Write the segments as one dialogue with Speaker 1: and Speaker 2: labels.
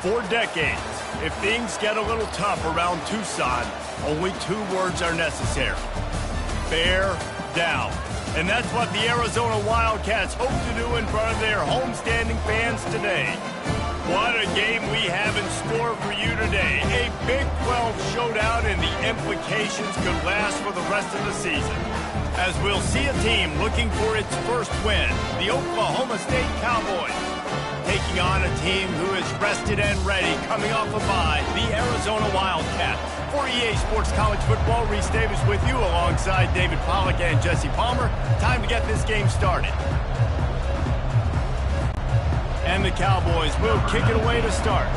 Speaker 1: For decades, if things get a little tough around Tucson, only 2 words are necessary. Bear down. And that's what the Arizona Wildcats hope to do in front of their homestanding fans today. What a game we have in store for you today. A Big 12 showdown, and the implications could last for the rest of the season. As we'll see a team looking for its first win, the Oklahoma State Cowboys, taking on a team who is rested and ready coming off a bye, the Arizona Wildcats. For EA Sports College Football, Reese Davis with you alongside David Pollack and Jesse Palmer. Time to get this game started. And the Cowboys will kick it away to start.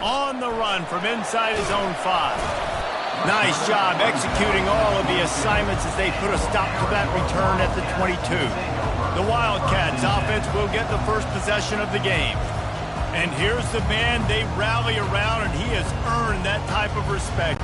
Speaker 1: On the run from inside his own 5. Nice job executing all of the assignments as they put a stop to that return at the 22. The Wildcats offense will get the first possession of the game. And here's the man they rally around, and he has earned that type of respect.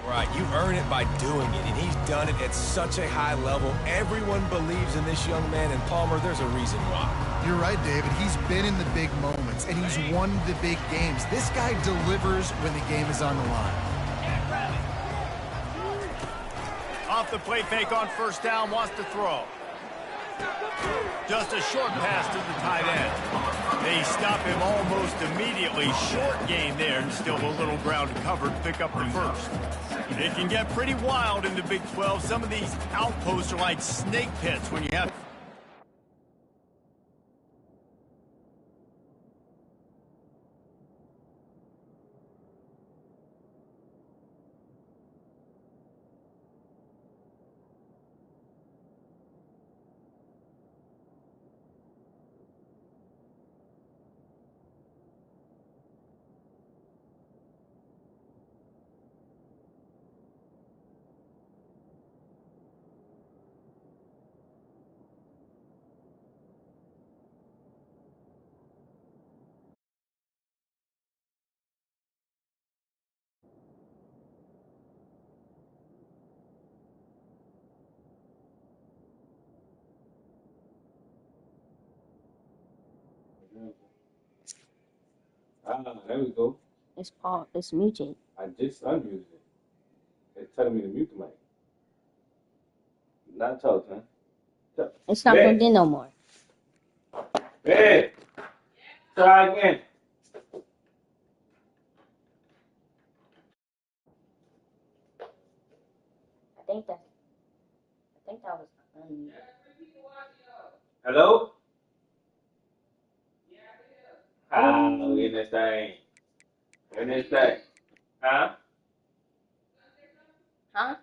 Speaker 2: Right, you earn it by doing it, and he's done it at such a high level. Everyone believes in this young man, and Palmer, there's a reason why.
Speaker 3: You're right, David. He's been in the big moments, and he's won the big games. This guy delivers when the game is on the line.
Speaker 1: Off the play fake on first down, wants to throw. Just a short pass to the tight end. They stop him almost immediately. Short gain there, and still a little ground covered to pick up the first. It can get pretty wild in the Big 12. Some of these outposts are like snake pits when you have...
Speaker 4: There we go.
Speaker 5: It's muted.
Speaker 4: I just unmuted it. It's telling me to mute the mic. Not talking.
Speaker 5: It's not plugged in no more.
Speaker 4: Hey, try again.
Speaker 5: I think that was.
Speaker 4: Hello? In this thing. In this thing. Huh?
Speaker 5: Huh?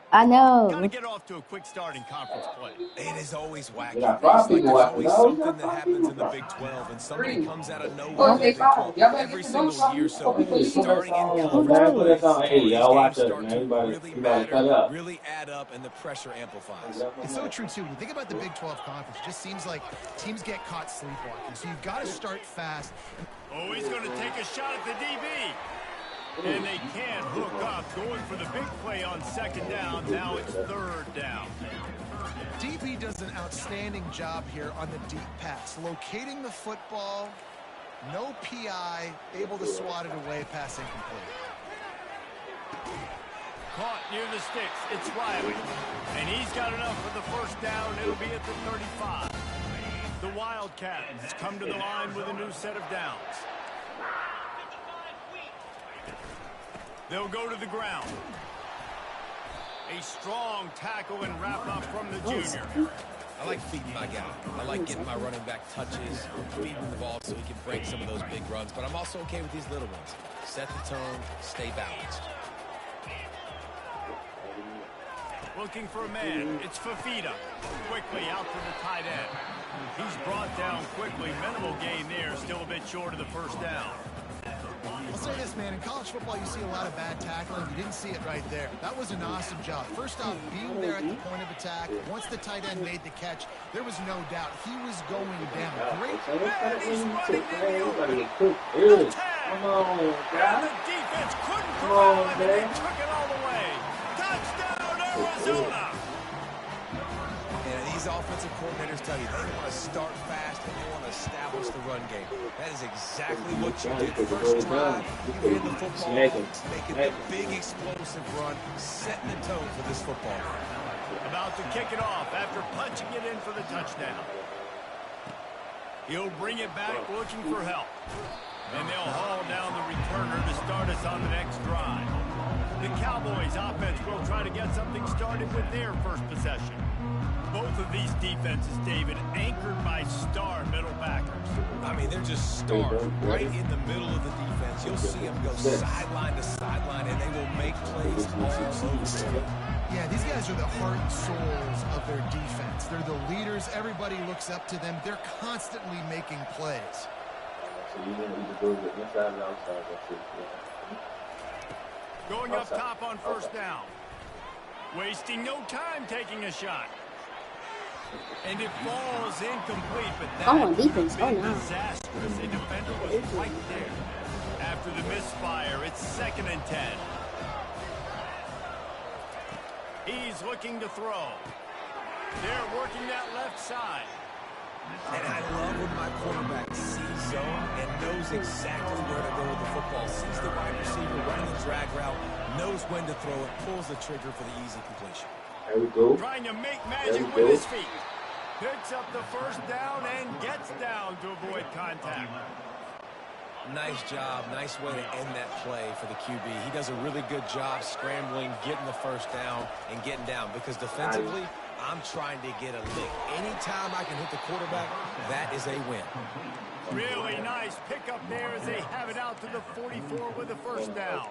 Speaker 5: I know.
Speaker 1: Got to get off to a quick start in conference play.
Speaker 2: It is always wacky.
Speaker 4: Yeah,
Speaker 2: It's like there's always something that happens in the Big 12, and somebody comes out of nowhere in the Big 12 every single year. So starting in conference play,
Speaker 4: hey, y'all watch it,
Speaker 2: start
Speaker 4: man.
Speaker 2: to
Speaker 4: Everybody
Speaker 2: really
Speaker 4: cut
Speaker 2: matter,
Speaker 4: up.
Speaker 2: really add up, and the pressure amplifies.
Speaker 3: It's so true, too. When you think about the Big 12 Conference, it just seems like teams get caught sleepwalking. So you've got to start fast.
Speaker 1: Oh, he's going to take a shot at the DB. And they can't hook up. Going for the big play on second down. Now it's third down.
Speaker 3: DB does an outstanding job here on the deep pass. Locating the football, no PI, able to swat it away, pass incomplete.
Speaker 1: Caught near the sticks. It's Riley. And he's got enough for the first down. It'll be at the 35. The Wildcats come to the line with a new set of downs. They'll go to the ground. A strong tackle and wrap up from the junior.
Speaker 2: I like feeding my guy. I like getting my running back touches, feeding the ball so he can break some of those big runs. But I'm also okay with these little ones. Set the tone, stay balanced.
Speaker 1: Looking for a man. It's Fafita. Quickly out to the tight end. He's brought down quickly. Minimal gain there. Still a bit short of the first down.
Speaker 3: I'll say this, man. In college football, you see a lot of bad tackling. You didn't see it right there. That was an awesome job. First off, being there at the point of attack. Once the tight end made the catch, there was no doubt he was going down. Great.
Speaker 1: Man, he's running in the open.
Speaker 4: Come on,
Speaker 1: And
Speaker 4: guys.
Speaker 1: the defense couldn't
Speaker 4: Come
Speaker 1: corral
Speaker 4: on,
Speaker 1: him, and they
Speaker 4: man.
Speaker 1: took it all the way. Touchdown, Arizona!
Speaker 2: And these offensive coordinators tell you they want to start fast and they want to establish the run game. That is exactly what you did. First drive, you hit the football, making the big explosive run, setting the tone for this football game.
Speaker 1: About to kick it off after punching it in for the touchdown. He'll bring it back looking for help. And they'll haul down the returner to start us on the next drive. The Cowboys offense will try to get something started with their first possession. Both of these defenses, David, anchored by star middle backers.
Speaker 2: I mean, they're just stars right in the middle of the defense. You'll see them go sideline to sideline, and they will make plays all over the field.
Speaker 3: Yeah, these guys are the heart and souls of their defense. They're the leaders. Everybody looks up to them. They're constantly making plays.
Speaker 4: So you want to go to the inside and outside. That's it.
Speaker 1: Going up top on first down. Wasting no time taking a shot. And it falls incomplete, but that
Speaker 5: Oh, on defense.
Speaker 1: would have been
Speaker 5: Oh, no.
Speaker 1: disastrous. A defender was right there. After the misfire, it's 2nd and 10. He's looking to throw. They're working that left side.
Speaker 2: And I love when my quarterback sees zone and knows exactly where to go with the football. Sees the wide receiver running the drag route, knows when to throw it, pulls the trigger for the easy completion.
Speaker 4: There we go.
Speaker 1: Trying to make
Speaker 4: There
Speaker 1: magic
Speaker 4: we
Speaker 1: with
Speaker 4: go.
Speaker 1: his feet. Picks up the first down and gets down to avoid contact.
Speaker 2: Nice job. Nice way to end that play for the QB. He does a really good job scrambling, getting the first down, and getting down. Because defensively, I'm trying to get a lick. Anytime I can hit the quarterback, that is a win.
Speaker 1: Really nice pickup there as they have it out to the 44 with the first down.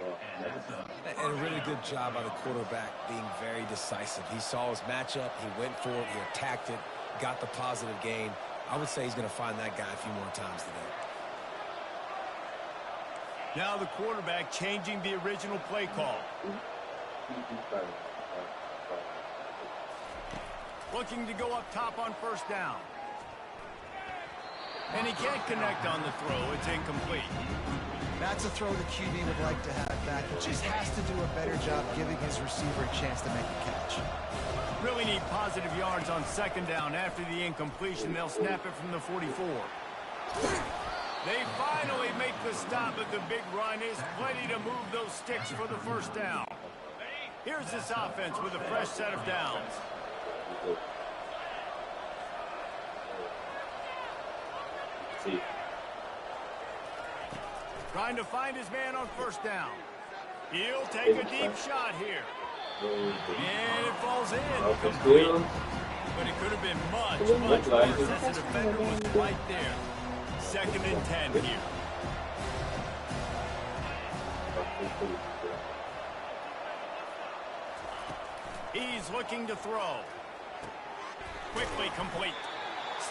Speaker 2: And a really good job by the quarterback being very decisive. He saw his matchup. He went for it. He attacked it. Got the positive gain. I would say he's going to find that guy a few more times today.
Speaker 1: Now the quarterback changing the original play call. Looking to go up top on first down. And he can't connect on the throw. It's incomplete.
Speaker 3: That's a throw the QB would like to have back. He just has to do a better job giving his receiver a chance to make a catch.
Speaker 1: Really need positive yards on second down. After the incompletion, they'll snap it from the 44. They finally make the stop, but the big run is plenty to move those sticks for the first down. Here's this offense with a fresh set of downs.
Speaker 4: See.
Speaker 1: Trying to find his man on first down. He'll take a deep shot here. And it falls in. Complete. But it could have been much worse as the defender was right there. 2nd and 10 here. He's looking to throw. Quickly complete.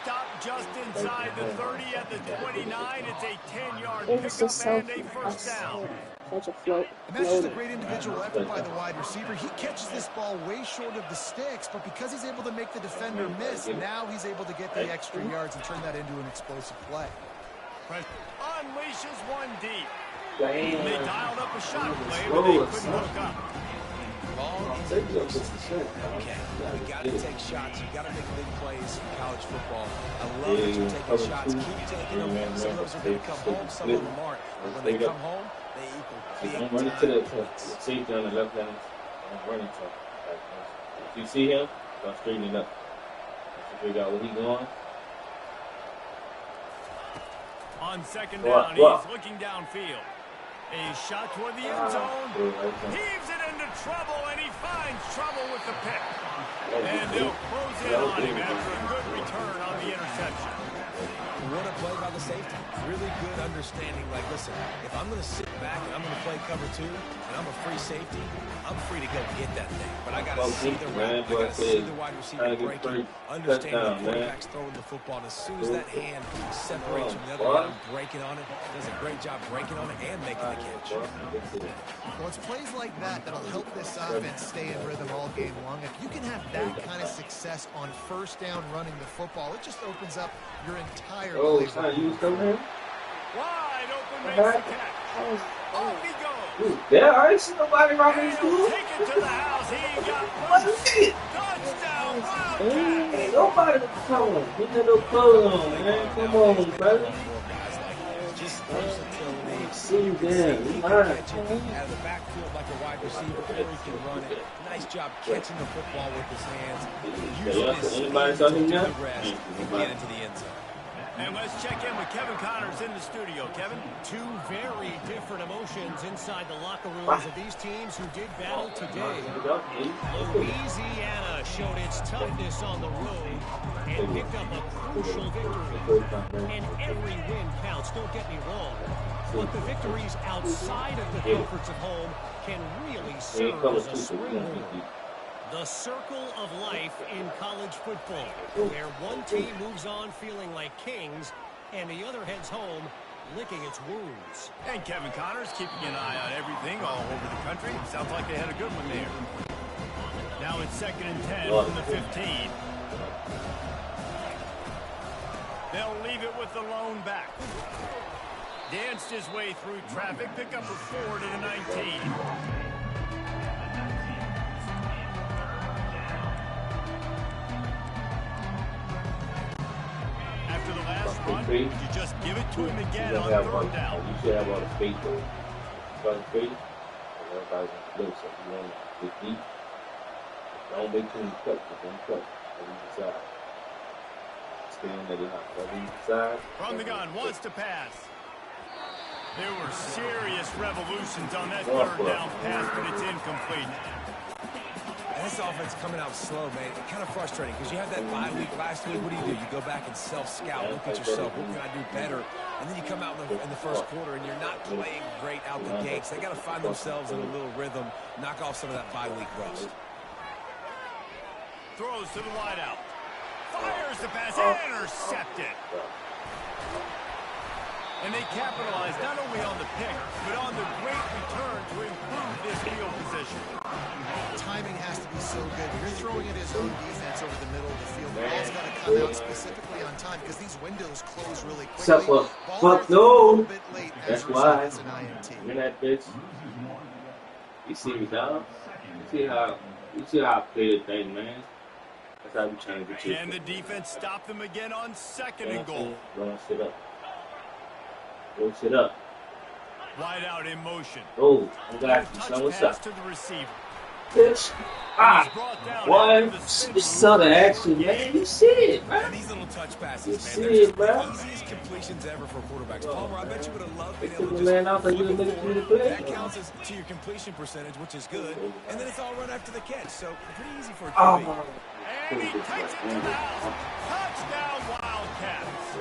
Speaker 1: Stop just inside the 30 at the 29. It's a 10-yard
Speaker 5: It was just so
Speaker 1: pickup and a first down.
Speaker 5: such a float.
Speaker 3: And that's just a great individual effort by the wide receiver. He catches this ball way short of the sticks, but because he's able to make the defender miss, now he's able to get the extra yards and turn that into an explosive play.
Speaker 1: Unleashes one deep. And they dialed up a shot play, but they couldn't hook up.
Speaker 2: Long, easy passes. Okay, you got to take shots. You got to make big plays in college football. I love that you're taking shots. Keep taking them. Some of those are going to come home. Some of them aren't. But when they come home, they equal big
Speaker 4: I'm running to the safety on the left hand. I'm running to him. If you see him, I'm straightening up. Figure out where he's going.
Speaker 1: On second down, he's looking downfield. A shot toward the end zone. Heaves it into trouble, and he finds trouble with the pick. And they'll close in on him after a good return on the interception.
Speaker 2: What a play by the safety. Really good understanding. Like, listen, if I'm going to sit back and I'm going to play cover 2, and I'm a free safety, I'm free to go get that thing. But I got to see the route. I got to see the wide receiver breaking, understand the quarterback's throwing the football. And as soon as that hand separates from the other one, I'm breaking on it. Does a great job breaking on it and making the catch.
Speaker 3: Well, it's plays like that that'll help this offense stay in rhythm all game long. If you can have that kind of success on first down running the football, it just opens up your entire
Speaker 4: it's not used over here.
Speaker 1: Wide open makes the catch. Off he goes.
Speaker 4: Yeah, I ain't seen nobody around
Speaker 1: And
Speaker 4: this
Speaker 1: he'll
Speaker 4: school.
Speaker 1: take it to the house. He got
Speaker 4: What's it?
Speaker 1: touchdown, Wildcats.
Speaker 4: Ain't nobody coming. Get that little clothes on, man. Come on, brother.
Speaker 2: Just versatility.
Speaker 4: See them.
Speaker 2: Out of the backfield like a wide receiver, or he can run it. Nice job catching the football with his hands. Using his speed to do the rest and get into the end zone.
Speaker 1: And let's check in with Kevin Connors in the studio. Kevin?
Speaker 6: Two very different emotions inside the locker rooms of these teams who did battle today. Louisiana showed its toughness on the road and picked up a crucial victory. And every win counts, don't get me wrong. But the victories outside of the comforts of home can really serve as a springboard. The circle of life in college football, where one team moves on feeling like kings, and the other heads home licking its wounds.
Speaker 1: And Kevin Connors keeping an eye on everything all over the country. Sounds like they had a good one there. Now it's 2nd and 10 from the 15. They'll leave it with the lone back. Danced his way through traffic, pick up a 4 to the 19. After the last run, would you just give it to him again on 3rd down?
Speaker 4: You should have all the space though. Start the space, and everybody's going to so you want to get deep. Don't make too many cuts, but don't cut on either side. Stay on that line. On either side.
Speaker 1: From the gun, wants to pass. There were serious revolutions on that 3rd down pass, but it's incomplete.
Speaker 2: And this offense coming out slow, man. Kind of frustrating because you have that bye week last week. What do? You go back and self-scout, look at yourself. What can I do better? And then you come out in the first quarter and you're not playing great out the gates. They got to find themselves in a little rhythm, knock off some of that bye week rust.
Speaker 1: Throws to the wideout. Fires the pass, intercepted. And they capitalized not only on the pick, but on the great return to improve this field position.
Speaker 3: Timing has to be so good. You're throwing it as own defense over the middle of the field. The ball's got to come out specifically on time because these windows close really quickly.
Speaker 4: Fuck no. That's why. You're that bitch. You see me down? You see how I play the thing, man. That's how we trying to get you.
Speaker 1: And the defense stopped them again on 2nd and goal.
Speaker 4: Don't sit up. Go sit up.
Speaker 1: Wide out in motion.
Speaker 4: Oh, I'm glad you know what's up.
Speaker 1: To the receiver.
Speaker 4: Bitch. One. You saw the action, man. You see it, man.
Speaker 2: And these little touch passes, man.
Speaker 4: They're the
Speaker 2: easiest completions ever for quarterbacks. Palmer, I bet you would have loved being
Speaker 4: able
Speaker 2: to just that counts as to your completion percentage, which is good. And then it's all run after the catch, so pretty easy for a QB.
Speaker 1: And he takes it to the house. Touchdown, Wildcats.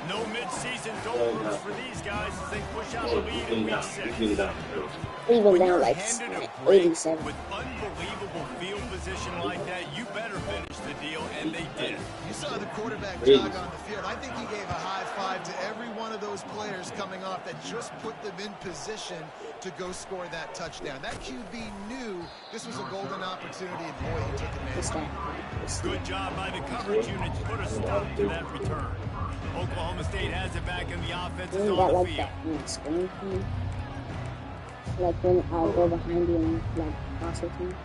Speaker 1: No mid-season doldrums for these guys as they push out the lead in week 6.
Speaker 5: Even down like 87.
Speaker 1: With unbelievable field position like that, you better finish the deal, and they did.
Speaker 3: You saw the quarterback jog on the field. I think he gave a high five to every one of those players coming off that just put them in position to go score that touchdown. That QB knew this was a golden opportunity, and boy, he took advantage.
Speaker 1: Good job by the coverage unit to put a stop to that return. Oklahoma State has it back in the offense
Speaker 5: You
Speaker 1: on
Speaker 5: got
Speaker 1: the
Speaker 5: like
Speaker 1: field.
Speaker 5: that on the screen thing. Like when I'll go behind you and like pass it to you.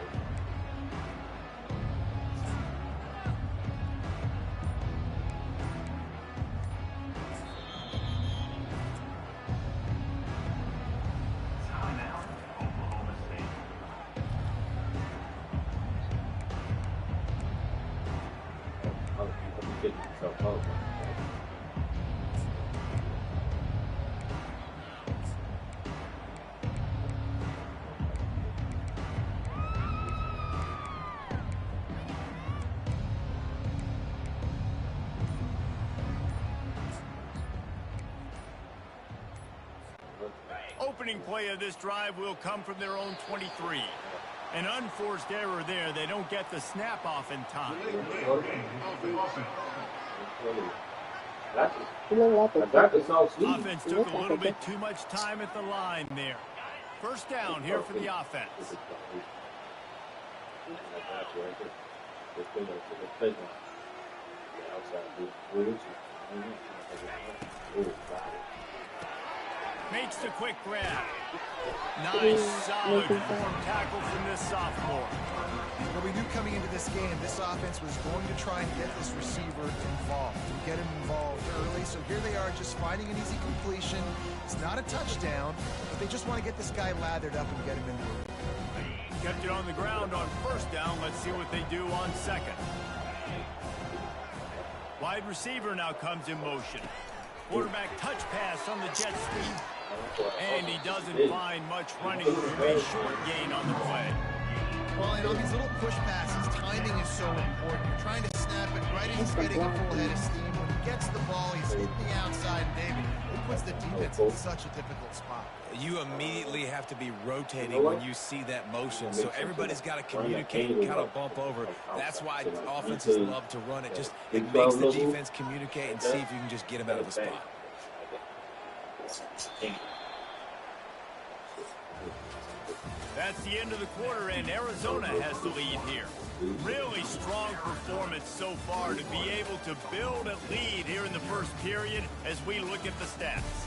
Speaker 1: Opening play of this drive will come from their own 23. An unforced error there. They don't get the snap off in time. Offense took a little bit too much time at the line there. First down here for the offense. Makes the quick grab. Nice, solid form tackle from this sophomore.
Speaker 3: Well, we knew coming into this game, this offense was going to try and get this receiver involved, to get him involved early. So here they are just finding an easy completion. It's not a touchdown, but they just want to get this guy lathered up and get him in the room.
Speaker 1: Kept it on the ground on first down. Let's see what they do on second. Wide receiver now comes in motion. Quarterback touch pass on the jet sweep. And he doesn't find much running room. A short gain on the play.
Speaker 3: Well, and on these little push passes, timing is so important. You're trying to snap it right as he's getting a full head of steam. When he gets the ball, he's hitting the outside, David. It puts the defense in such a difficult spot.
Speaker 2: You immediately have to be rotating when you see that motion. So everybody's got to communicate and kind of bump over. That's why offenses love to run it. It makes the defense communicate and see if you can just get him out of the spot.
Speaker 1: That's the end of the quarter, and Arizona has the lead here. Really strong performance so far to be able to build a lead here in the first period as we look at the stats.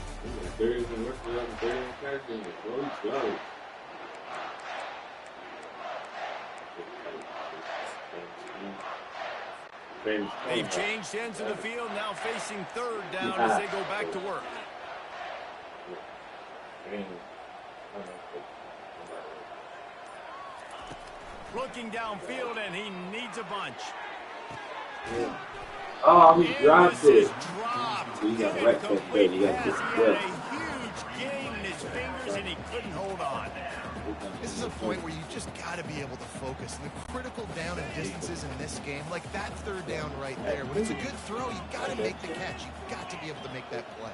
Speaker 1: They've changed ends of the field, now facing third down as they go back to work. Looking downfield, and he needs a bunch.
Speaker 4: Oh, he dropped it.
Speaker 1: He got a complete pass. He had a huge gain in his fingers, and he couldn't hold on.
Speaker 3: This is a point where you just got to be able to focus. And the critical down and distances in this game, like that third down right there. When it's a good throw, you got to make the catch. You've got to be able to make that play.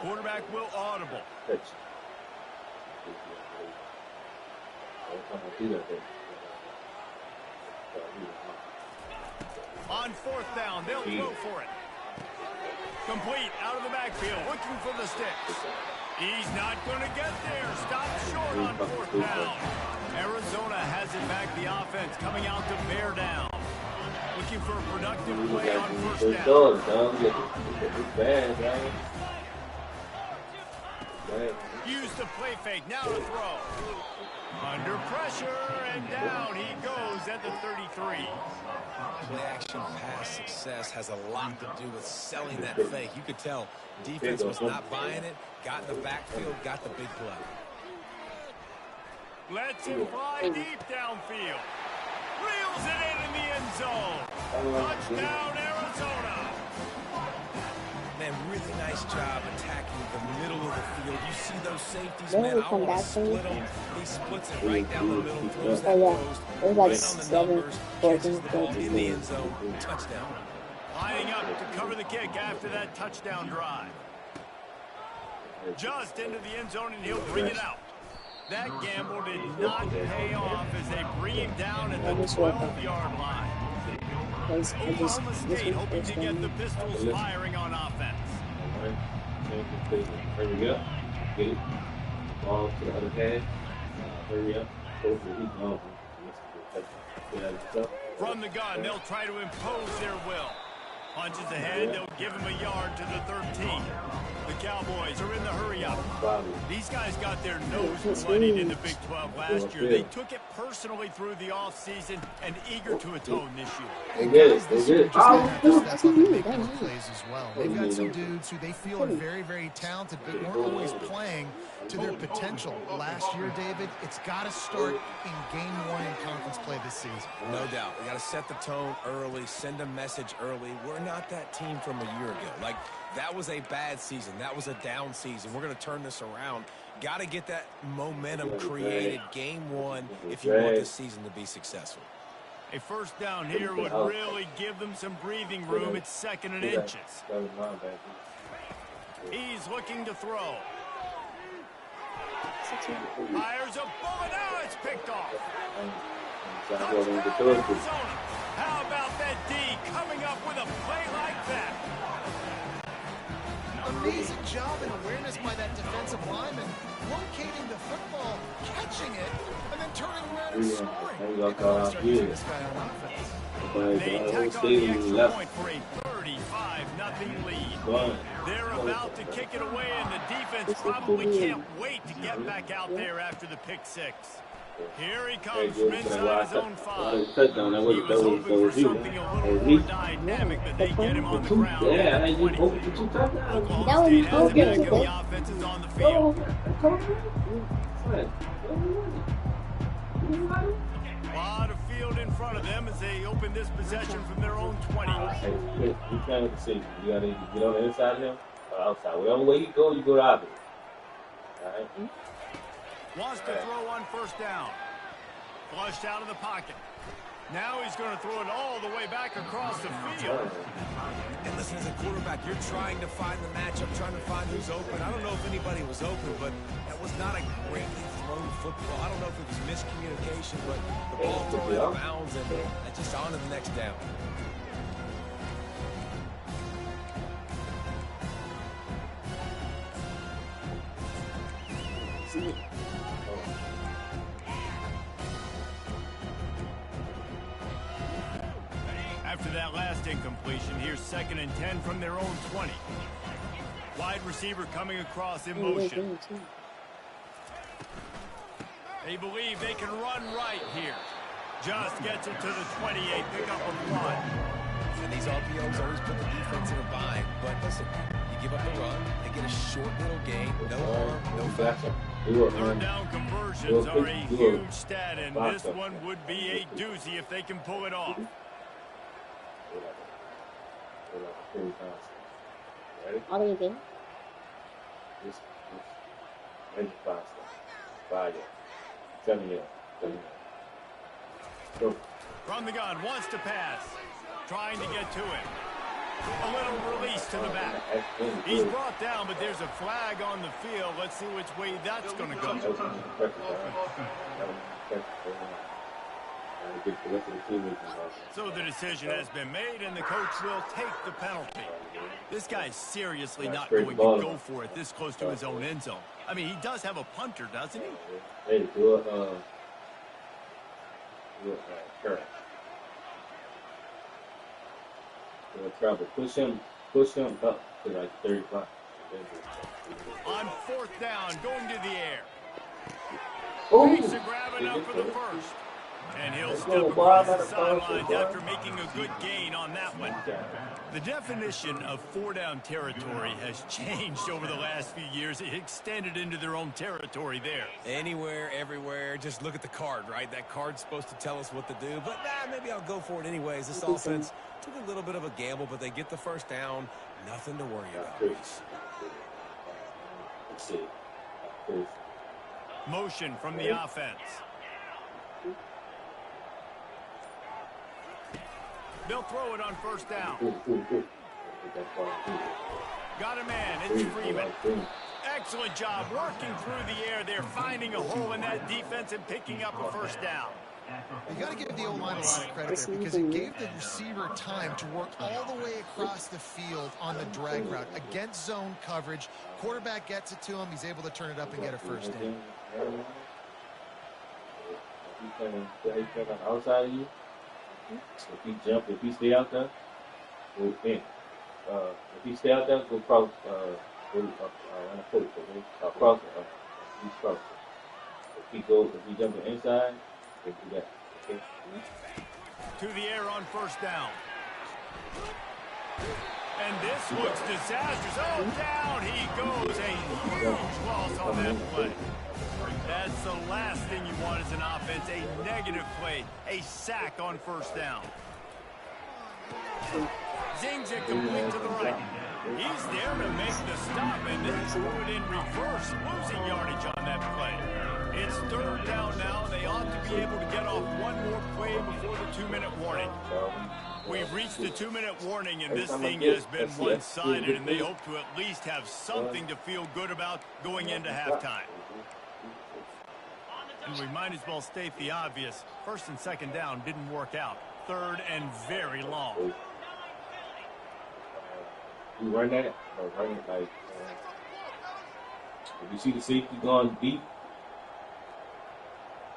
Speaker 1: Quarterback will audible. On fourth down, they'll throw for it. Complete out of the backfield, looking for the sticks. He's not going to get there. Stopped short on fourth down. Arizona has it back. The offense coming out to bear down. Looking for a productive play on first down. Use the play fake. Now to throw. Under pressure, and down he goes at the 33.
Speaker 2: Play-action pass success has a lot to do with selling that fake. You could tell defense was not buying it, got in the backfield, got the big play.
Speaker 1: Lets him fly deep downfield. Reels it in the end zone. Touchdown, Arizona.
Speaker 2: Man, really nice job attacking the middle of the field. You see those safeties, man, I want to split them. He splits it right down the middle, throws that post,
Speaker 5: It was like
Speaker 2: right on the
Speaker 5: 7,
Speaker 2: numbers,
Speaker 5: 14,
Speaker 2: catches the ball in the end zone, touchdown.
Speaker 1: Lining up to cover the kick after that touchdown drive. Just into the end zone, and he'll bring it out. That gamble did not pay off as they bring him down at the 12-yard line. Oklahoma State hoping to get the Pistols firing on offense.
Speaker 4: There we go. Get it. Ball to the other hand. Hurry up. Go for
Speaker 1: From the gun, they'll try to impose their will. Punches ahead, they'll give him a yard to the 13. The Cowboys are in the hurry-up. These guys got their nose bloodied in the Big 12 last year. They took it personally through the offseason and eager to atone this year.
Speaker 3: And guys this year just have to step up and make more plays as well. They've got some dudes who they feel are very, very talented, but weren't always playing to their potential. Last year, David, it's got to start in game 1 in conference play this season.
Speaker 2: No doubt. We got to set the tone early, send a message early. We're not that team from a year ago. Like, that was a bad season. That was a down season. We're going to turn this around. Got to get that momentum created game 1 if you want this season to be successful.
Speaker 1: A first down here would really give them some breathing room. It's 2nd and inches. He's looking to throw. Fires a bullet. Now it's picked off. Arizona. How about that D coming up with a play like that?
Speaker 3: Amazing job and awareness by that defensive lineman, locating the football, catching it, and then turning around and scoring. They're going to start using this guy on offense.
Speaker 1: They tack on the extra point for a 35-0 lead. They're about to kick it away, and the defense probably can't wait to get back out there after the pick 6. Here he comes from inside his own 5. He was hoping for something a little more dynamic, but they get him on the ground. Oklahoma State has it back, and the offense is on the field. A lot of field in front of them as they open this possession from their own 20.
Speaker 4: Hey, you trying to see. You got to get on the inside of him or outside. Whatever way you go the opposite. All right?
Speaker 1: Wants to throw on first down. Flushed out of the pocket. Now he's going to throw it all the way back across the field.
Speaker 2: And listen, as a quarterback, you're trying to find the matchup, trying to find who's open. I don't know if anybody was open, but that was not a greatly thrown football. I don't know if it was miscommunication, but the ball thrown out of bounds and just on to the next down.
Speaker 1: After that last incompletion, here's 2nd and 10 from their own 20. Wide receiver coming across in motion. They believe they can run right here. Just gets it to the 28, pick up a 1.
Speaker 2: And these RPOs always put the defense in a bind. But listen, you give up the run, they get a short little gain, no harm, no foul.
Speaker 1: Third down conversions are a huge stat, and this one would be a doozy if they can pull it off.
Speaker 4: Ready?
Speaker 5: What do you think?
Speaker 4: This maybe 5 steps. 5 yards. 7 yards. 7 yards. Go.
Speaker 1: From the gun, wants to pass. Trying to get to it. A little release to the back. He's brought down, but there's a flag on the field. Let's see which way that's going to go. So the decision has been made, and the coach will take the penalty. This guy's seriously not going to go for it this close to his own end zone. I mean, he does have a punter, doesn't he?
Speaker 4: Hey, do a curl. Do a travel. Push him up to like 35.
Speaker 1: On 4th down, going to the air.
Speaker 4: Oh,
Speaker 1: He's a grab enough for the first. And he'll step across the sidelines after making a good gain on that one. The definition of 4-down territory has changed over the last few years. It extended into their own territory there.
Speaker 2: Anywhere, everywhere, just look at the card, right? That card's supposed to tell us what to do, but maybe I'll go for it anyways. This offense took a little bit of a gamble, but they get the first down. Nothing to worry about.
Speaker 4: Let's see.
Speaker 1: Motion from the offense. They'll throw it on first down. Got a man. It's Freeman. Excellent job working through the air. They're finding a hole in that defense and picking up a first down.
Speaker 3: You got to give the O-line a lot of credit there because it gave the receiver time to work all the way across the field on the drag route against zone coverage. Quarterback gets it to him. He's able to turn it up and get a first down.
Speaker 4: Outside of you, if he stay out there, go in. If he stay out there, go cross, go around the coach, go cross, he's crossing. If he jumps the inside, they do that. Okay.
Speaker 1: To the air on first down. And this looks disastrous. Oh, down he goes. A huge loss on that play. That's the last thing you want as an offense, a negative play, a sack on first down. Zings it complete to the right. He's there to make the stop, and then threw it in reverse, losing yardage on that play. It's third down now, and they ought to be able to get off one more play before the 2-minute warning. We've reached the 2-minute warning, and this thing has been one-sided, and they hope to at least have something to feel good about going into halftime. And we might as well state the obvious. First and second down didn't work out. Third and very long.
Speaker 4: You run that, or run it like, if you see the safety going deep,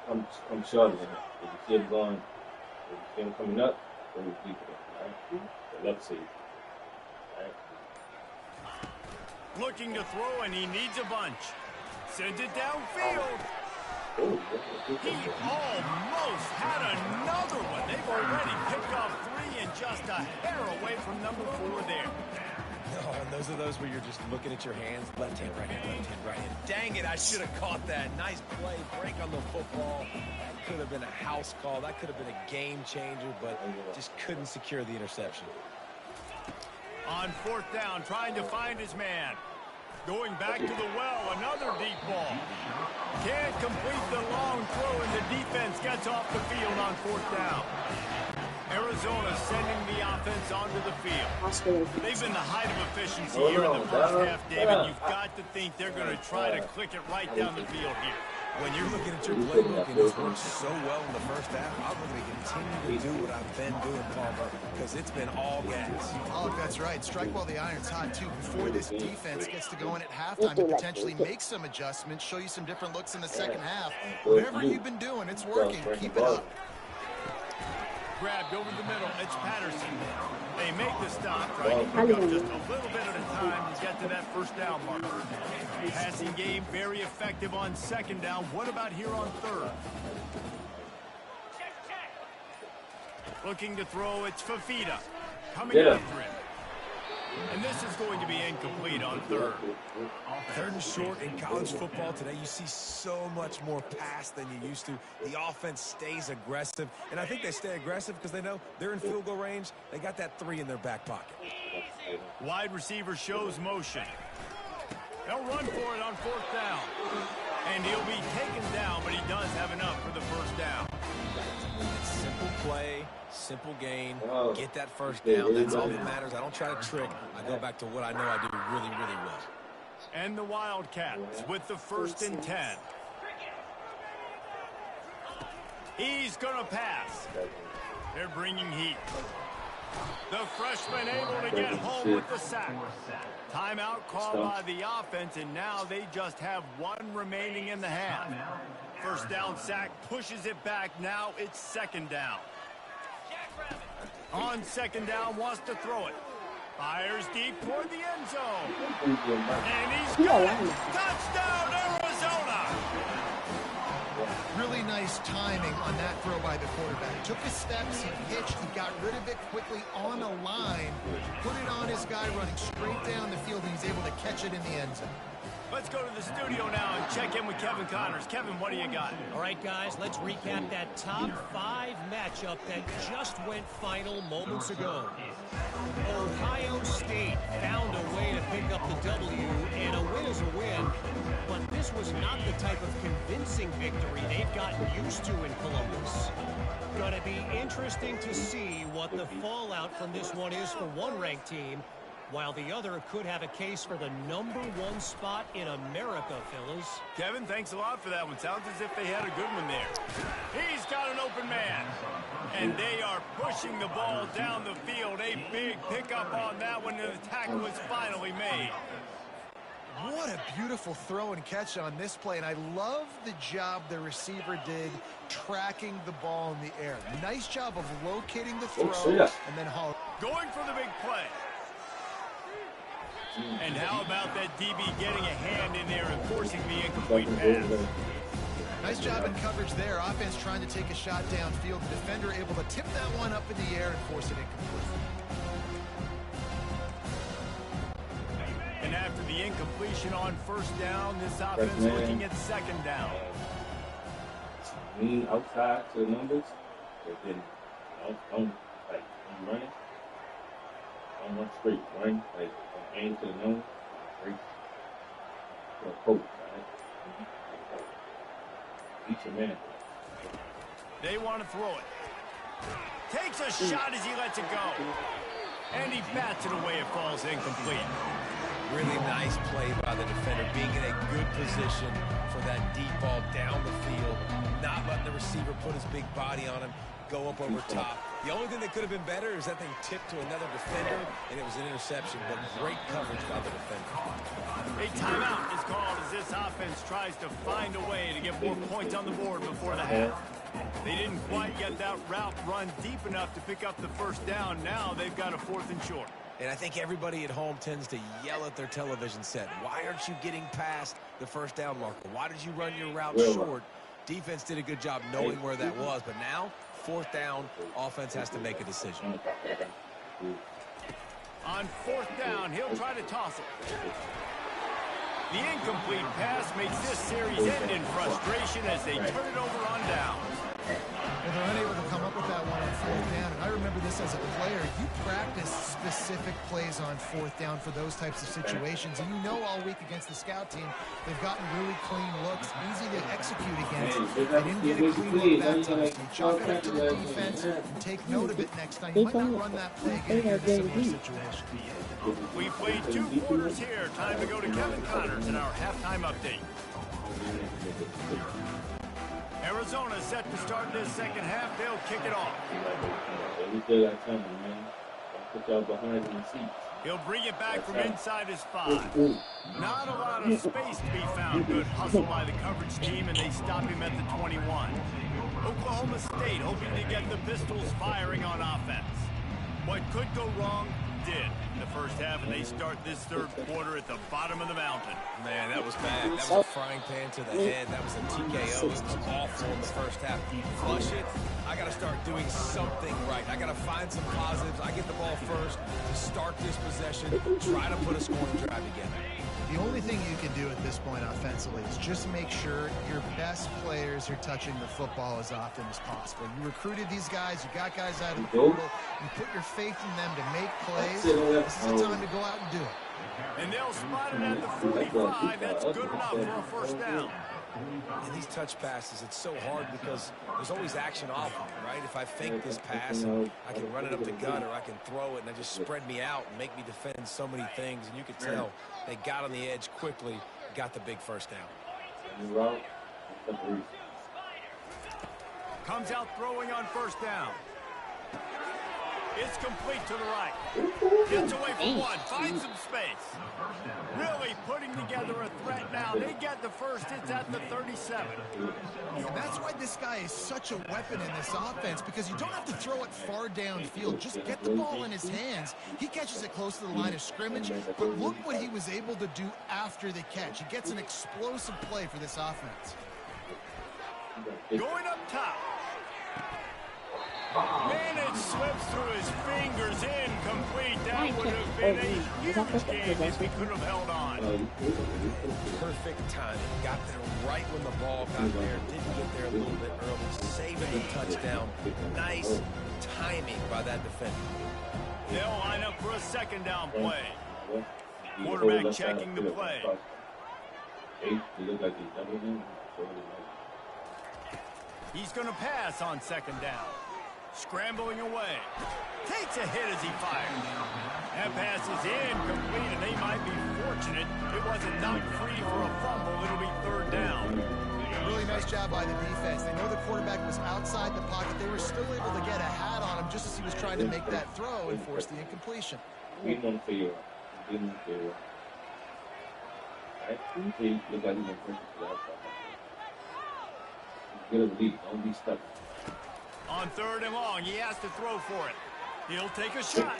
Speaker 4: I'm shorter than him. If you see him going, if you see him coming up, go deeper, right? The left safety, right?
Speaker 1: Looking to throw, and he needs a bunch. Sends it downfield. He almost had another one. They've already picked off 3 and just a hair away from number 4 there.
Speaker 2: Oh, and those are those where you're just looking at your hands. Left hand, right hand, left hand, right hand. Dang it, I should have caught that. Nice play, break on the football. That could have been a house call. That could have been a game changer, but just couldn't secure the interception.
Speaker 1: On fourth down, trying to find his man. Going back to the well, another deep ball. Can't complete the long throw, and the defense gets off the field on fourth down. Arizona sending the offense onto the field. They've been the height of efficiency here in the first half, David. You've got to think they're going to try to click it right down the field here.
Speaker 2: When you're looking at your playbook and it's worked so well in the first half, I'm going to continue to do what I've been doing, Palmer, because it's been all gas.
Speaker 3: Oh, that's right. Strike while the iron's hot, too. Before this defense gets to go in at halftime to potentially make some adjustments, show you some different looks in the second half. Whatever you've been doing, it's working. Keep it up.
Speaker 1: Grabbed over the middle. It's Patterson. They make the stop, trying to pick up just a little bit at a time to get to that first down marker. Passing game very effective on second down. What about here on third? Looking to throw, it's Fafita coming after him. And this is going to be incomplete on third.
Speaker 2: Third and short in college football today, you see so much more pass than you used to. The offense stays aggressive, and I think they stay aggressive because they know they're in field goal range. They got that 3 in their back pocket.
Speaker 1: Wide receiver shows motion. They'll run for it on fourth down. And he'll be taken down, but he does have enough for the first down.
Speaker 2: Simple play, simple gain, get that first down. That's all that matters. I don't try to trick. I go back to what I know I do really, really well.
Speaker 1: And the Wildcats with the 1st and 10. He's going to pass. They're bringing heat. The freshman able to get home with the sack. Timeout called by the offense, and now they just have 1 remaining in the half. First down sack pushes it back. Now it's second down. On second down, wants to throw it. Fires deep toward the end zone. And he's got it. Touchdown, Arizona!
Speaker 3: Really nice timing on that throw by the quarterback. Took his steps, he pitched, he got rid of it quickly on a line, put it on his guy running straight down the field, and he's able to catch it in the end zone.
Speaker 1: Let's go to the studio now and check in with Kevin Connors. Kevin, what do you got?
Speaker 6: All right, guys, let's recap that top 5 matchup that just went final moments ago. Ohio State found a way to pick up the W, and a win is a win, but this was not the type of convincing victory they've gotten used to in Columbus. Gonna be interesting to see what the fallout from this one is for one ranked team, while the other could have a case for the #1 spot in America, fellas.
Speaker 1: Kevin, thanks a lot for that one. Sounds as if they had a good one there. He's got an open man. And they are pushing the ball down the field. A big pickup on that one, and the tackle was finally made.
Speaker 3: What a beautiful throw and catch on this play, and I love the job the receiver did tracking the ball in the air. Nice job of locating the throw and then hauling.
Speaker 1: Going for the big play. And how about that DB getting a hand in there and forcing the incomplete pass?
Speaker 3: Nice job in coverage there. Offense trying to take a shot downfield. The defender able to tip that one up in the air and force it incomplete.
Speaker 1: And after the incompletion on first down, this offense looking at second down.
Speaker 4: Lean outside to the numbers, but then I'm running. I'm not straight, right? Like, I'm aiming to the numbers, straight to a coach, right? Each a man.
Speaker 1: They want to throw it. Takes a shot as he lets it go. And he bats it away. It falls incomplete.
Speaker 2: Really nice play by the defender, being in a good position for that deep ball down the field, not letting the receiver put his big body on him, go up over top. The only thing that could have been better is that thing tipped to another defender, and it was an interception, but great coverage by the defender.
Speaker 1: A timeout is called as this offense tries to find a way to get more points on the board before the half. They didn't quite get that route run deep enough to pick up the first down. Now they've got a 4th and short.
Speaker 2: And I think everybody at home tends to yell at their television set. Why aren't you getting past the first down marker? Why did you run your route short? Defense did a good job knowing where that was, but now, 4th down, offense has to make a decision.
Speaker 1: On 4th down, he'll try to toss it. The incomplete pass makes this series end in frustration as they turn it over on down.
Speaker 3: Well, they're unable to come up with that one on 4th down, and I remember this as a player. You practice specific plays on 4th down for those types of situations, and you know all week against the scout team, they've gotten really clean looks, easy to execute against. They didn't get a clean look that time, so you chalk it up to the defense and take note of it next time. You might not run that play again in a similar situation.
Speaker 1: We played 2 quarters here. Time to go to Kevin Connors in our halftime update. Arizona set to start this second half. They'll kick it off. He'll bring it back from inside his 5. Not a lot of space to be found. Good hustle by the coverage team, and they stop him at the 21. Oklahoma State hoping to get the Pistols firing on offense. What could go wrong did in the first half, and they start this 3rd quarter at the bottom of the mountain.
Speaker 2: Man, that was bad. That was a frying pan to the head. That was a TKO. It was awful in the first half. Flush it. I got to start doing something right. I got to find some positives. I get the ball first to start this possession, try to put a scoring drive together.
Speaker 3: The only thing you can do at this point offensively is just make sure your best players are touching the football as often as possible. You recruited these guys, you got guys out of the portal, you put your faith in them to make plays. This is the time to go out and do it.
Speaker 1: And they'll spot it at the 45. That's good enough for a first down.
Speaker 2: And these touch passes, it's so hard because there's always action off of it, right? If I fake this pass, I can run it up the gut or I can throw it and it just spread me out and make me defend so many things. And you could tell they got on the edge quickly, got the big first down.
Speaker 1: Comes out throwing on first down. It's complete to the right. Gets away from one. Finds some space. Really putting together a threat now. They get the first. It's at the 37.
Speaker 3: And that's why this guy is such a weapon in this offense, because you don't have to throw it far downfield. Just get the ball in his hands. He catches it close to the line of scrimmage, but look what he was able to do after the catch. He gets an explosive play for this offense.
Speaker 1: Going up top. And it slips through his fingers, incomplete. That would have been a huge game if he could have held on.
Speaker 2: Perfect timing. Got there right when the ball got there. Didn't get there a little bit early. Saving the touchdown. Nice timing by that defender.
Speaker 1: They'll line up for a second down play. Quarterback checking the play. He's going to pass on second down. Scrambling away. Takes a hit as he fires. That pass is incomplete, and they might be fortunate it wasn't knocked free for a fumble. It'll be third down.
Speaker 3: Really nice job by the defense. They know the quarterback was outside the pocket. They were still able to get a hat on him just as he was trying to make that throw and force the incompletion.
Speaker 1: On third and long, he has to throw for it. He'll take a shot.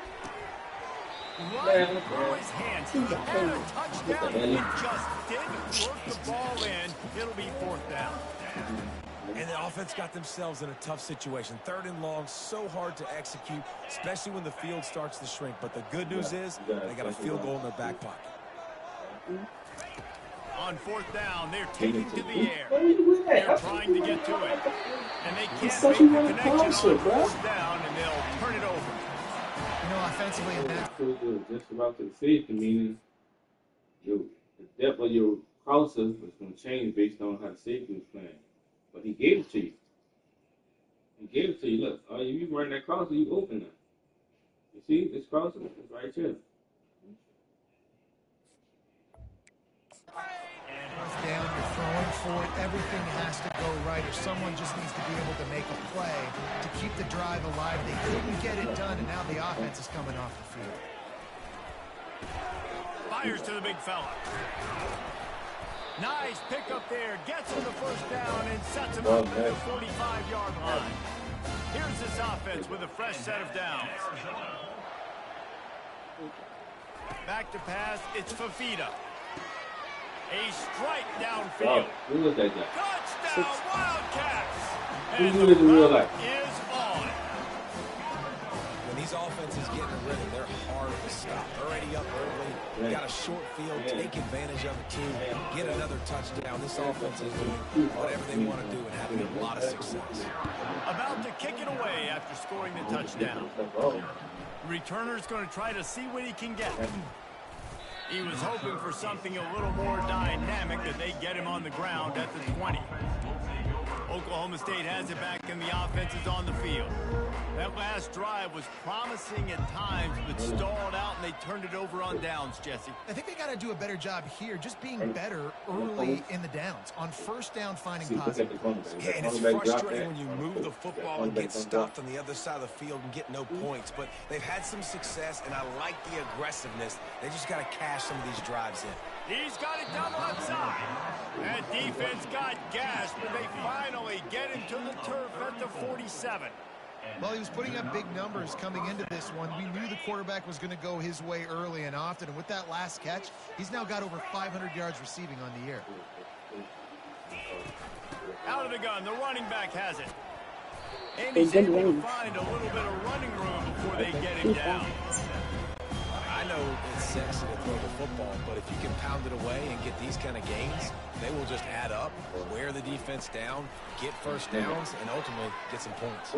Speaker 1: right through his hands. He had a touchdown. He just didn't work the ball in. It'll be 4th down.
Speaker 2: And the offense got themselves in a tough situation. 3rd and long, so hard to execute, especially when the field starts to shrink. But the good news is they got a field goal in their back pocket.
Speaker 1: On 4th down, they're taking to the air. They're trying to get to it. And they can't make the connection on 4th down, and they'll turn it over.
Speaker 3: You know, offensively, and that's
Speaker 4: just about to the safety, meaning the depth of your crosser was going to change based on how the safety was playing. But he gave it to you. He gave it to you. Look, you run that crosser, you open it. You see this crosser? It's right here.
Speaker 3: down, you're throwing for it. Everything has to go right, or someone just needs to be able to make a play to keep the drive alive. They couldn't get it done, and now the offense is coming off the field.
Speaker 1: Fires to the big fella. Nice pick up there. Gets him the 1st down and sets him up at the 45-yard line. Here's this offense with a fresh set of downs. Back to pass. It's Fafita. A strike downfield.
Speaker 4: Who was that guy?
Speaker 1: Touchdown, Wildcats!
Speaker 4: Who
Speaker 1: And
Speaker 4: knew
Speaker 1: the
Speaker 4: this in real
Speaker 1: route
Speaker 4: life?
Speaker 1: is on.
Speaker 2: When these offenses get in a rhythm, they're hard to stop. Already up early, got a short field, take advantage of it too, get another touchdown. This offense is doing whatever they want to do and having a lot of success.
Speaker 1: About to kick it away after scoring the touchdown. Returner's going to try to see what he can get. He was hoping for something a little more dynamic, that they get him on the ground at the 20. Oklahoma State has it back, and the offense is on the field. That last drive was promising at times, but stalled out, and they turned it over on downs, Jesse.
Speaker 3: I think they got to do a better job here, just being better early in the downs. On 1st down, finding positive.
Speaker 2: Yeah, and it's frustrating when you move the football and get stopped on the other side of the field and get no points. But they've had some success, and I like the aggressiveness. They just got to cash some of these drives in.
Speaker 1: He's got it down the left side. That defense got gashed, but they finally get him to the turf at the 47.
Speaker 3: Well, he was putting up big numbers coming into this one. We knew the quarterback was going to go his way early and often. And with that last catch, he's now got over 500 yards receiving on the year.
Speaker 1: Out of the gun, the running back has it. And he's able to find a little bit of running room before they get him down.
Speaker 2: I know it's sexy to throw the football, but if you can pound it away and get these kind of gains, they will just add up, wear the defense down, get 1st downs, and ultimately get some points.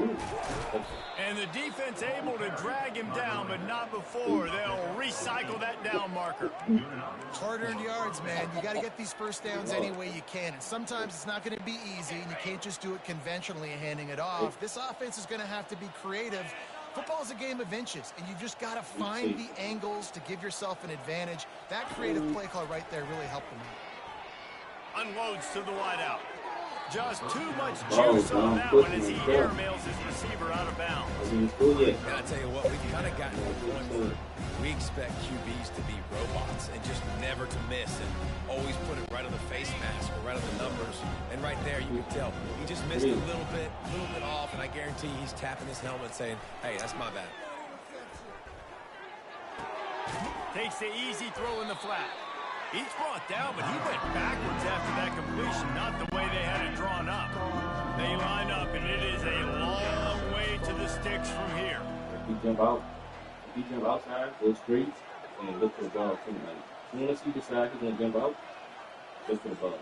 Speaker 1: And the defense able to drag him down, but not before. They'll recycle that down marker.
Speaker 3: Hard-earned yards, man. You got to get these 1st downs any way you can. And sometimes it's not going to be easy, and you can't just do it conventionally and handing it off. This offense is going to have to be creative. Football is a game of inches, and you've just got to find the angles to give yourself an advantage. That creative play call right there really helped them out.
Speaker 1: Unloads to the wideout. Just too much juice on that one as he airmails his receiver out of bounds.
Speaker 2: And I tell you what, we've kind of gotten to the point where we expect QBs to be robots and just never to miss and always put it right on the face mask or right on the numbers. And right there, you can tell he just missed a little bit off, and I guarantee he's tapping his helmet saying, hey, that's my bad.
Speaker 1: Takes the easy throw in the flat. He's brought down, but he went backwards after that completion, not the way they had it drawn up. They line up, and it is a long way to the sticks from here.
Speaker 4: If you jump outside, go straight, and look for the ball too. Like, as soon as he decides he's going to jump out, look for the ball.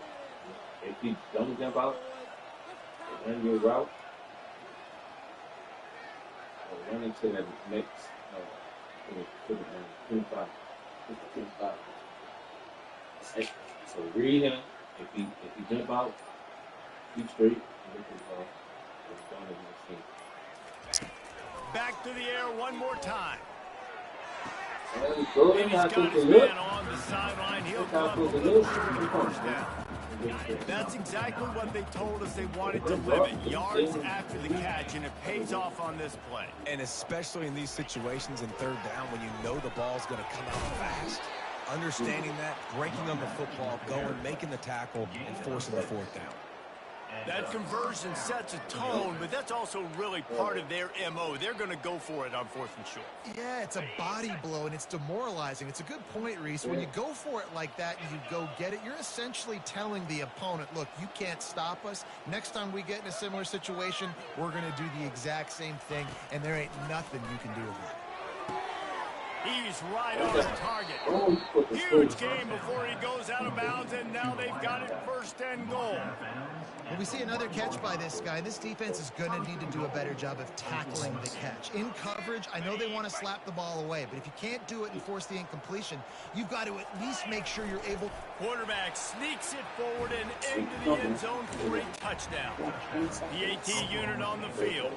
Speaker 4: If he don't jump out, run your route, or run into that next, to the 25. So read him. If he jump out, keep straight, and look for the ball.
Speaker 1: Back to the air one more time.
Speaker 4: And he's
Speaker 1: got his man on the sideline. He'll come with the 1st down. That's exactly what they told us they wanted to limit. Yards after the catch, and it pays off on this play.
Speaker 2: And especially in these situations in 3rd down when you know the ball's going to come out fast. Understanding that, breaking on the football, going, making the tackle, and forcing the 4th down.
Speaker 1: That conversion sets a tone, but that's also really part of their MO. They're going to go for it on 4th and short.
Speaker 3: Yeah, it's a body blow, and it's demoralizing. It's a good point, Reese. When you go for it like that and you go get it, you're essentially telling the opponent, look, you can't stop us. Next time we get in a similar situation, we're going to do the exact same thing, and there ain't nothing you can do about it.
Speaker 1: He's right on target. Huge game before he goes out of bounds, and now they've got it 1st and goal.
Speaker 3: Well, we see another catch by this guy. This defense is going to need to do a better job of tackling the catch. In coverage, I know they want to slap the ball away, but if you can't do it and force the incompletion, you've got to at least make sure you're able.
Speaker 1: Quarterback sneaks it forward and into the end zone for a touchdown. The AT unit on the field.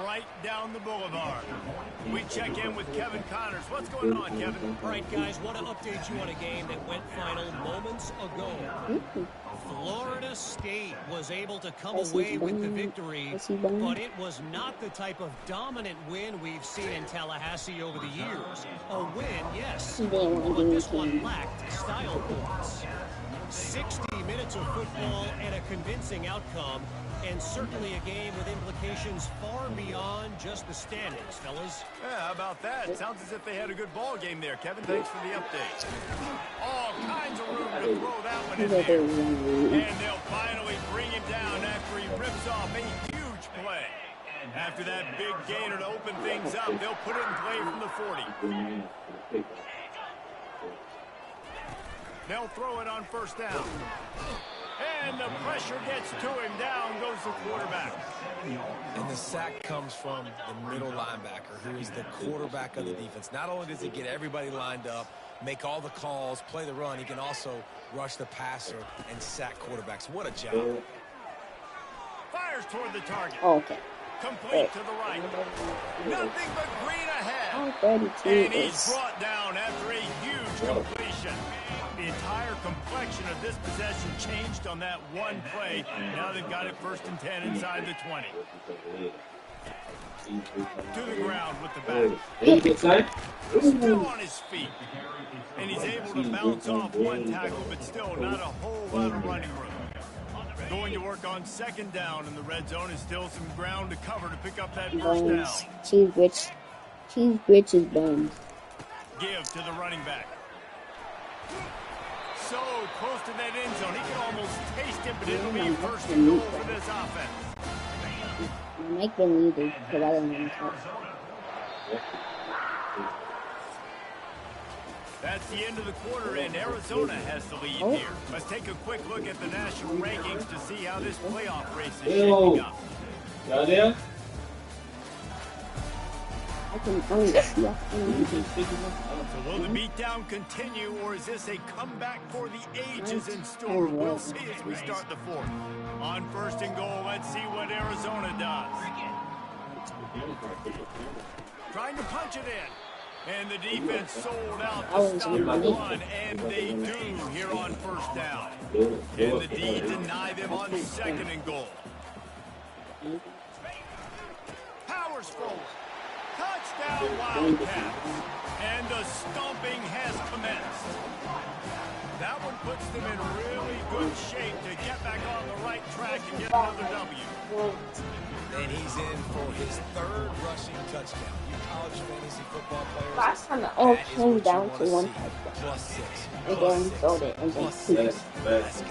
Speaker 1: Right down the boulevard. We check in with Kevin Connors. What's going on, Kevin?
Speaker 6: All right, guys, want to update you on a game that went final moments ago. Florida State was able to come away with the victory, but it was not the type of dominant win we've seen in Tallahassee over the years. A win, yes, but this one lacked style points. 60 minutes of football and a convincing outcome, and certainly a game with implications far beyond just the standings, fellas.
Speaker 1: Yeah, how about that? Sounds as if they had a good ball game there, Kevin. Thanks for the update. All kinds of room to throw that one in there. And they'll finally bring him down after he rips off a huge play. After that big gainer to open things up, they'll put it in play from the 40. They'll throw it on 1st down. And the pressure gets to him. Down goes the quarterback.
Speaker 2: And the sack comes from the middle linebacker, who is the quarterback of the defense. Not only does he get everybody lined up, make all the calls, play the run, he can also rush the passer and sack quarterbacks. What a job.
Speaker 1: Fires toward the target.
Speaker 5: Oh, okay.
Speaker 1: Complete to the right. Nothing but green ahead.
Speaker 5: 32
Speaker 1: And he's brought down after a huge completion. The entire complexion of this possession changed on that one play. Now they've got it 1st and 10 inside the 20. To the ground with the back. Still on his feet. And he's able to bounce off one tackle, but still not a whole lot of running room. Going to work on 2nd down in the red zone is still some ground to cover to pick up that 1st down.
Speaker 5: Cheese britches buns.
Speaker 1: Give to the running back. So close to that end zone. He can almost taste it, but it'll be 1st and goal for this offense.
Speaker 5: Make them lead it, because I don't want to talk.
Speaker 1: That's the end of the quarter, and Arizona has the lead here. Let's take a quick look at the national rankings to see how this playoff race is shaping up.
Speaker 4: Y'all there?
Speaker 5: I can only see off.
Speaker 1: So will the beatdown continue, or is this a comeback for the ages in store? We'll see as we start the 4th. On 1st and goal, let's see what Arizona does. Trying to punch it in. And the defense sold out to stop the run, and they do here on 1st down. And the D deny them on 2nd and goal. Powers forward. Touchdown, Wildcats. And the stomping has commenced. That one puts them in really good shape to get back on the right track and get another W.
Speaker 2: And he's in for his 3rd rushing touchdown. You college fantasy football players,
Speaker 5: Last time it all
Speaker 2: that is
Speaker 5: came
Speaker 2: what
Speaker 5: down
Speaker 2: you
Speaker 5: to
Speaker 2: wanna
Speaker 5: one
Speaker 2: see.
Speaker 5: touchdown.
Speaker 2: +6.
Speaker 5: And then sold it and then
Speaker 2: +6.
Speaker 5: two.
Speaker 2: Let's go.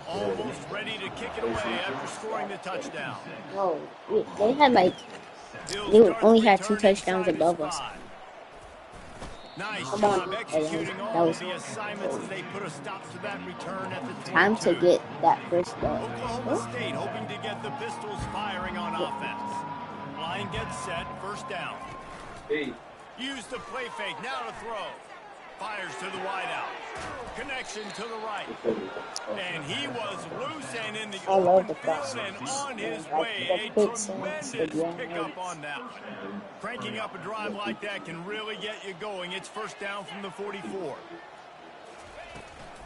Speaker 1: Almost ready to kick it away after scoring the touchdown.
Speaker 5: No, they had like, they only had 2 touchdowns above us.
Speaker 1: Nice
Speaker 5: Come
Speaker 1: job
Speaker 5: on.
Speaker 1: executing
Speaker 5: That
Speaker 1: all
Speaker 5: was
Speaker 1: of the assignments as they put a stop to that return at the
Speaker 5: time to
Speaker 1: 22.
Speaker 5: get that first down.
Speaker 1: Oklahoma State hoping to get the Pistols firing on offense. Line gets set, 1st down.
Speaker 4: Hey.
Speaker 1: Use the play fake, now to throw. Fires to the wideout. Connection to the right. And he was loose and in the
Speaker 5: I love
Speaker 1: open
Speaker 5: the
Speaker 1: field
Speaker 5: process.
Speaker 1: and on his
Speaker 5: Like
Speaker 1: way.
Speaker 5: the
Speaker 1: A
Speaker 5: quick sense,
Speaker 1: tremendous
Speaker 5: the
Speaker 1: pickup on that one. Cranking up a drive like that can really get you going. It's 1st down from the 44.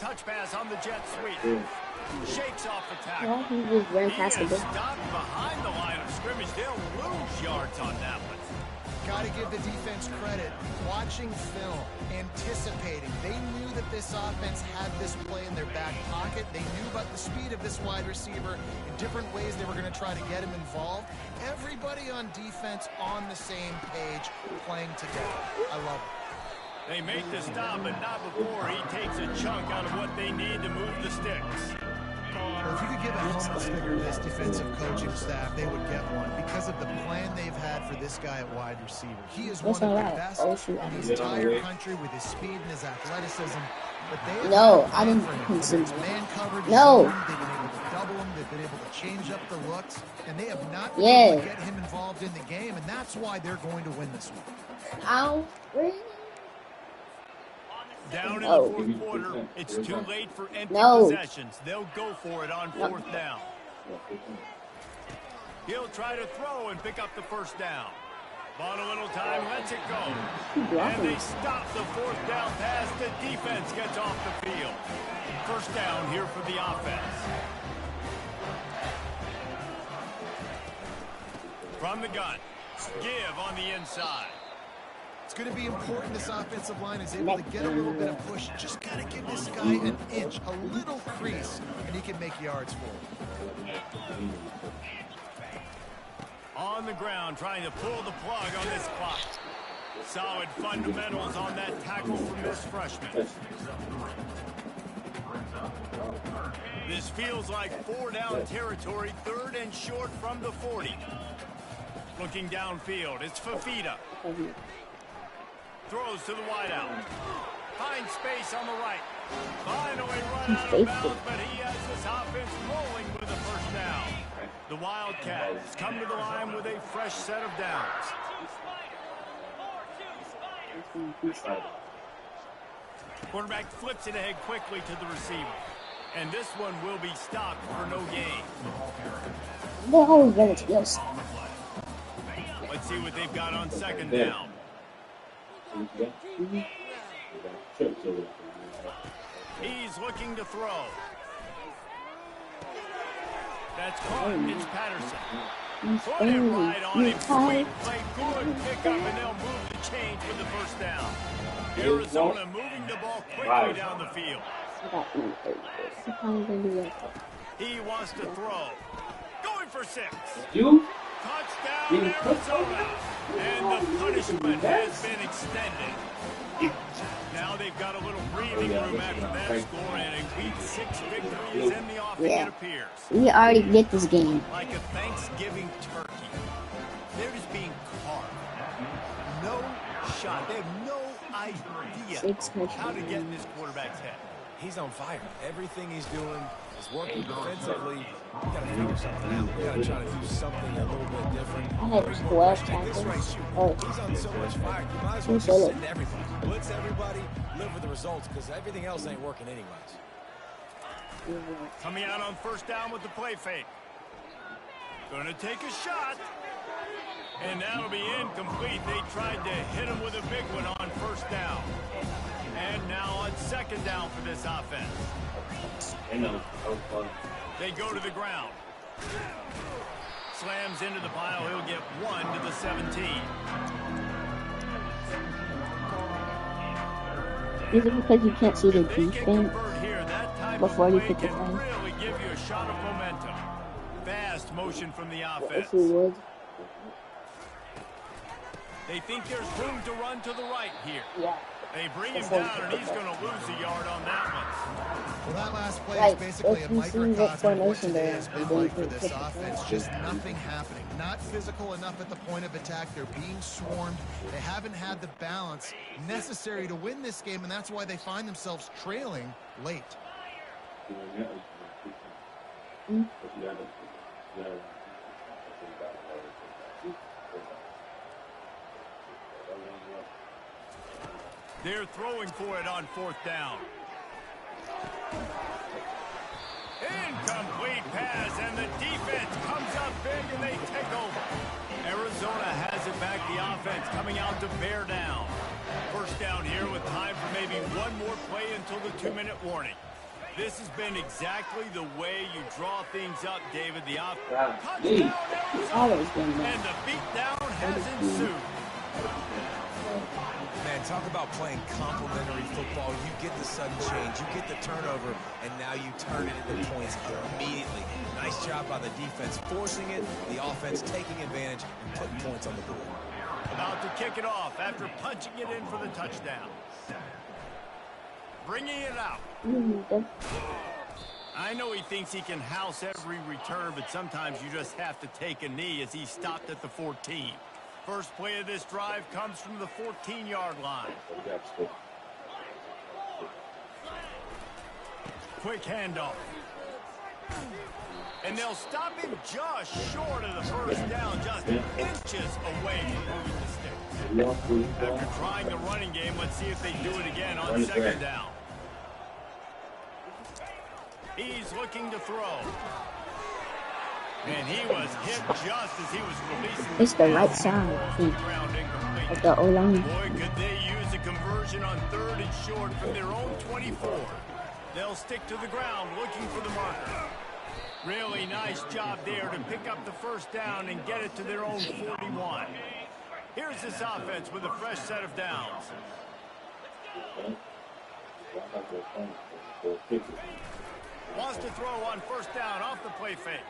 Speaker 1: Touch pass on the jet sweep. Shakes off the tackle.
Speaker 5: Well, he just ran
Speaker 1: He
Speaker 5: past the
Speaker 1: is
Speaker 5: big.
Speaker 1: stopped behind the line of scrimmage. They'll lose yards on that one.
Speaker 3: Got got to give the defense credit. Watching film, anticipating. They knew that this offense had this play in their back pocket. They knew about the speed of this wide receiver in different ways they were going to try to get him involved. Everybody on defense on the same page, playing together. I love it.
Speaker 1: They make the stop, but not before he takes a chunk out of what they need to move the sticks.
Speaker 3: Well, if you could give a helmet sticker to this defensive coaching staff, they would get one because of the plan they've had for this guy at wide receiver. He is one of the best in the entire country with his speed and his athleticism. But they
Speaker 5: I didn't consider
Speaker 3: man coverage.
Speaker 5: No.
Speaker 3: They've been able to double him. They've been able to change up the looks, and they have not been able to get him involved in the game, and that's why they're going to win this one.
Speaker 5: Ow.
Speaker 1: Down in the fourth quarter, it's too late for empty possessions. They'll go for it on fourth down. He'll try to throw and pick up the first down. On a little time, lets it go. And they stop the fourth down pass. The defense gets off the field. First down here for the offense. From the gun, give on the inside.
Speaker 3: It's going to be important this offensive line is able to get a little bit of push. Just got to give this guy an inch, a little crease, and he can make yards for it.
Speaker 1: On the ground, trying to pull the plug on this clock. Solid fundamentals on that tackle from this freshman. This feels like 4-down territory, 3rd and short from the 40. Looking downfield, it's Fafita. Throws to the wideout. Finds space on the right. Finally run out of bounds, but he has this offense rolling with a first down. The Wildcats come to the line with a fresh set of downs. Quarterback flips it ahead quickly to the receiver. And this one will be stopped for no gain. Let's see what they've got on second down. He's looking to throw. That's caught. It's Patterson. Put it right on him. Sweet play. Good pickup, and they'll move the chains with the first down. Arizona moving the ball quickly down the field. He wants to throw. Going for 6. Touchdown, Arizona. And the punishment has been extended. Now they've got a little breathing room after that score, and a Week 6 victory is in the offing, it appears.
Speaker 5: We already get this game.
Speaker 1: Like a Thanksgiving turkey. They're just being carved. No shot. They have no idea how to get in this quarterback's head.
Speaker 2: He's on fire. Everything he's doing is working defensively. You got to figure something out. You got to try to do something a little bit different.
Speaker 5: I had 12 tackles.
Speaker 2: He's on so much fire. You might as well just send everybody. Blitz everybody. Live with the results because everything else ain't working anyways.
Speaker 1: Coming out on first down with the play fake. Going to take a shot. And that'll be incomplete. They tried to hit him with a big one on first down. And now on second down for this offense. They go to the ground. Slams into the pile. He'll get 1 to the 17.
Speaker 5: Is it because you can't see the defense before you hit the play?
Speaker 1: Really give you a shot of momentum. Fast motion from the offense. They think there's room to run to the right here.
Speaker 5: Yeah.
Speaker 1: They bring him down, and he's going to lose a yard on that one.
Speaker 3: Well, that last play is basically a microcosm of what today has been like for this offense. Just nothing happening. Not physical enough at the point of attack. They're being swarmed. They haven't had the balance necessary to win this game, and that's why they find themselves trailing late.
Speaker 1: They're throwing for it on fourth down. Incomplete pass, and the defense comes up big, and they take over. Arizona has it back. The offense coming out to bear down. First down here with time for maybe one more play until the 2-minute warning. This has been exactly the way you draw things up, David. The offense. Touchdown, Arizona! And the beatdown has ensued.
Speaker 2: Man, talk about playing complementary football. You get the sudden change, you get the turnover, and now you turn it into points immediately. Nice job by the defense forcing it, the offense taking advantage and putting points on the board.
Speaker 1: About to kick it off after punching it in for the touchdown. Bringing it out. I know he thinks he can house every return, but sometimes you just have to take a knee as he stopped at the 14. First play of this drive comes from the 14-yard line. Quick handoff. And they'll stop him just short of the first down, just inches away from moving the sticks. After trying the running game, let's see if they do it again on second down. He's looking to throw. And he was hit just as he was releasing.
Speaker 5: It's the right side of the O-line.
Speaker 1: Boy, could they use a conversion on 3rd and short from their own 24. They'll stick to the ground looking for the marker. Really nice job there to pick up the first down and get it to their own 41. Here's this offense with a fresh set of downs. Wants to throw on first down off the play fake.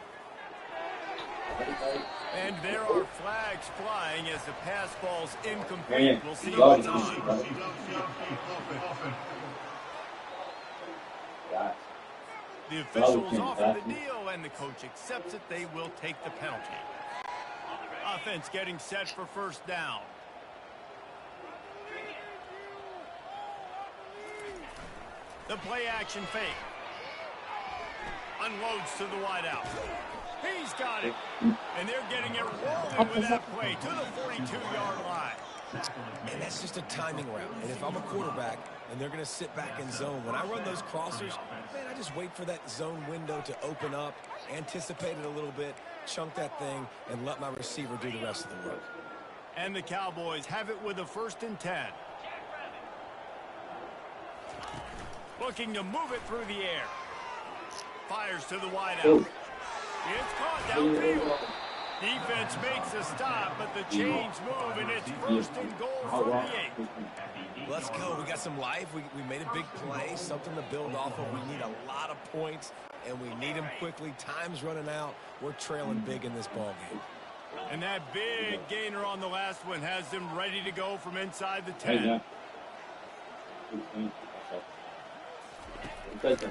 Speaker 1: And there are flags flying as the pass ball's incomplete. We'll see what's on. The officials offer the deal, and the coach accepts it. They will take the penalty. Offense getting set for first down. The play action fake. Unloads to the wideout. He's got it. And they're getting it rolling with that play to the 42-yard line.
Speaker 2: And that's just a timing route. And if I'm a quarterback and they're going to sit back in zone, when I run those crossers, man, I just wait for that zone window to open up, anticipate it a little bit, chunk that thing, and let my receiver do the rest of the work.
Speaker 1: And the Cowboys have it with a 1st and 10. Looking to move it through the air. Fires to the wideout. It's caught downfield. Defense makes a stop, but the chains move, and it's 1st and goal from the 8.
Speaker 2: Let's go. We got some life. We made a big play, something to build off of. We need a lot of points, and we need them quickly. Time's running out. We're trailing big in this ball game.
Speaker 1: And that big gainer on the last one has them ready to go from inside the 10.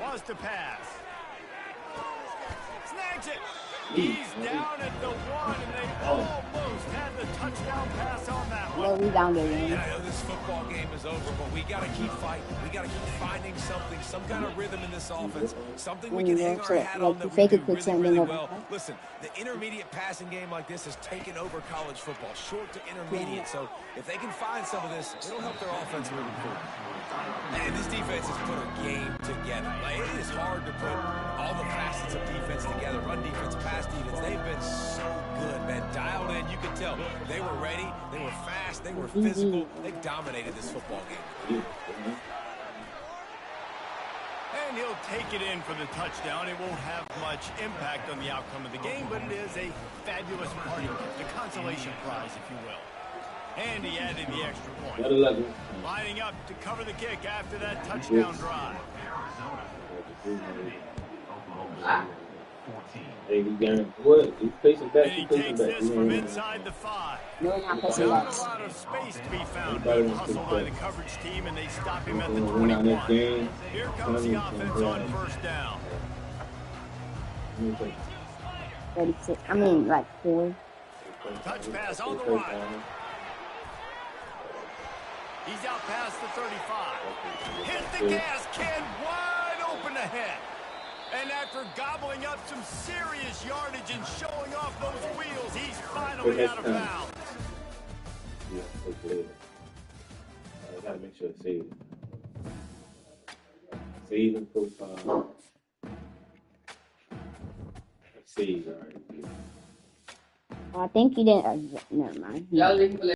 Speaker 1: Wants to pass. Snags it. He's down at the 1, and they almost had the touchdown pass on that one.
Speaker 5: Well, we down there,
Speaker 2: And I know this football game is over, but we got to keep fighting. We got to keep finding something, some kind of rhythm in this offense, something we can hang our hat on that we do really, really well. Listen, the intermediate passing game like this has taken over college football, short to intermediate. So if they can find some of this, it'll help their offense moving forward. And this defense has put a game together. Like, it is hard to put all the facets of defense together, run defense, pass defense. They've been so good, man. Dialed in, you can tell. They were ready, they were fast, they were physical. They dominated this football game.
Speaker 1: And he'll take it in for the touchdown. It won't have much impact on the outcome of the game, but it is a fabulous party gift, a consolation prize, if you will. And he added the extra point. Lining up to cover the kick after that touchdown drive. And he takes this from inside the 5.
Speaker 5: No, not
Speaker 1: Not a lot of space to be found. Good hustle by the coverage team, and they stop him at the 21. Here comes the offense on first down.
Speaker 5: 36. I mean, like 4.
Speaker 1: Touch pass on the right. He's out past the 35. Hit the gas can wide open ahead. And after gobbling up some serious yardage and showing off those wheels, he's finally out of bounds.
Speaker 4: I gotta make sure to save it. Save and profile. Save, alright.
Speaker 5: I think you didn't. Never mind.